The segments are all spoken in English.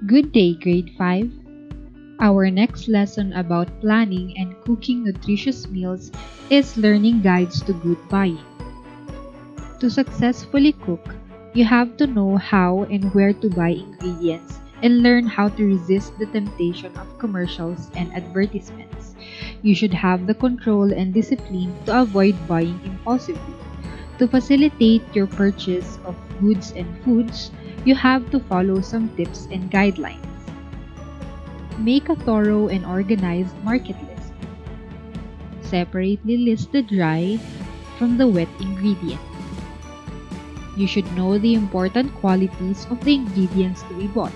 Good day, Grade 5. Our next lesson about planning and cooking nutritious meals is learning guides to good buying. To successfully cook, you have to know how and where to buy ingredients and learn how to resist the temptation of commercials and advertisements. You should have the control and discipline to avoid buying impulsively. To facilitate your purchase of goods and foods, you have to follow some tips and guidelines. Make a thorough and organized market list. Separately list the dry from the wet ingredients. You should know the important qualities of the ingredients to be bought.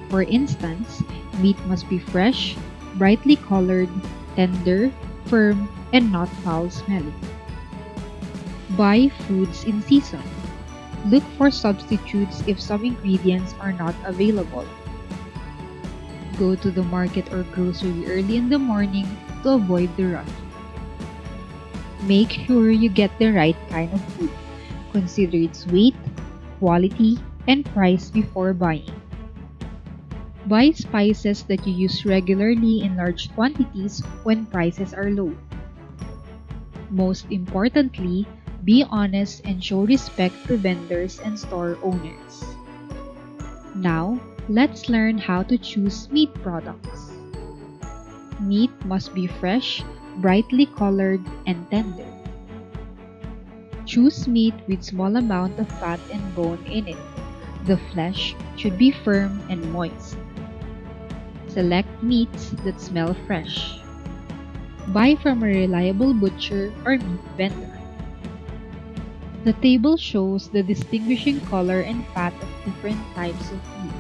For instance, meat must be fresh, brightly colored, tender, firm, and not foul-smelling. Buy foods in season. Look for substitutes if some ingredients are not available. Go to the market or grocery early in the morning to avoid the rush. Make sure you get the right kind of food. Consider its weight, quality, and price before buying. Buy spices that you use regularly in large quantities when prices are low. Most importantly, be honest and show respect to vendors and store owners. Now, let's learn how to choose meat products. Meat must be fresh, brightly colored, and tender. Choose meat with small amount of fat and bone in it. The flesh should be firm and moist. Select meats that smell fresh. Buy from a reliable butcher or meat vendor. The table shows the distinguishing color and fat of different types of meat.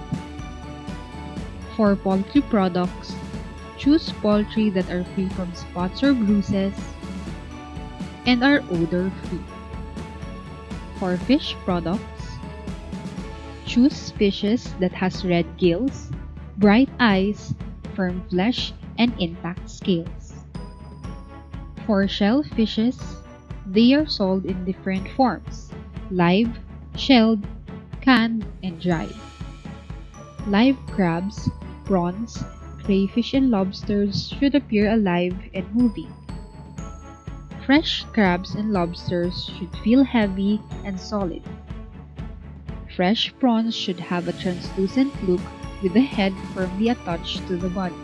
For poultry products, choose poultry that are free from spots or bruises and are odor-free. For fish products, choose fishes that has red gills, bright eyes, firm flesh, and intact scales. For shellfishes, they are sold in different forms: live, shelled, canned, and dried. Live crabs, prawns, crayfish, and lobsters should appear alive and moving. Fresh crabs and lobsters should feel heavy and solid. Fresh prawns should have a translucent look with the head firmly attached to the body.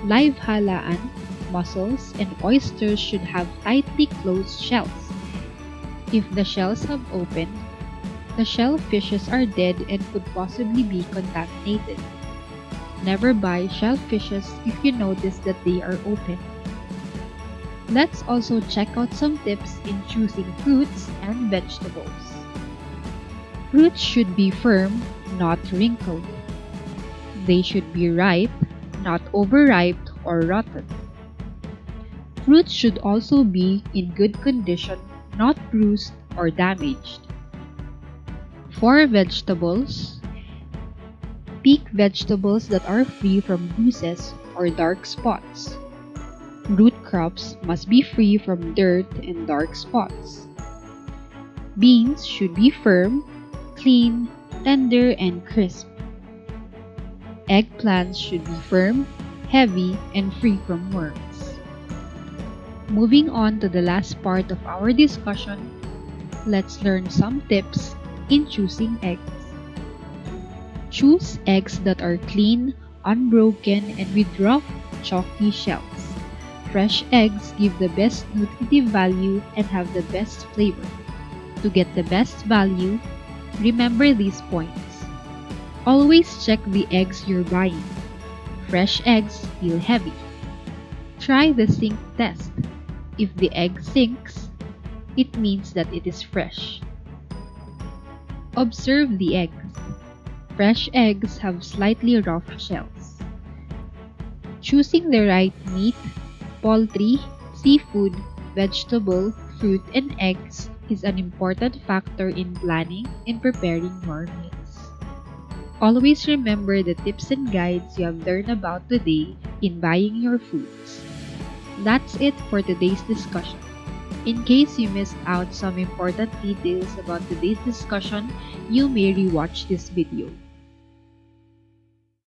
Live halaan, mussels, and oysters should have tightly closed shells. If the shells have opened, the shellfishes are dead and could possibly be contaminated. Never buy shellfishes if you notice that they are open. Let's also check out some tips in choosing fruits and vegetables. Fruits should be firm, not wrinkled. They should be ripe, not overripe or rotten. Fruits should also be in good condition, not bruised or damaged. For vegetables, pick vegetables that are free from bruises or dark spots. Root crops must be free from dirt and dark spots. Beans should be firm, clean, tender, and crisp. Eggplants should be firm, heavy, and free from worms. Moving on to the last part of our discussion, let's learn some tips in choosing eggs. Choose eggs that are clean, unbroken, and with rough, chalky shells. Fresh eggs give the best nutritive value and have the best flavor. To get the best value, remember these points. Always check the eggs you're buying. Fresh eggs feel heavy. Try the sink test. If the egg sinks, it means that it is fresh. Observe the eggs. Fresh eggs have slightly rough shells. Choosing the right meat, poultry, seafood, vegetable, fruit, and eggs is an important factor in planning and preparing your meals. Always remember the tips and guides you have learned about today in buying your foods. That's it for today's discussion. In case you missed out some important details about today's discussion, you may rewatch this video.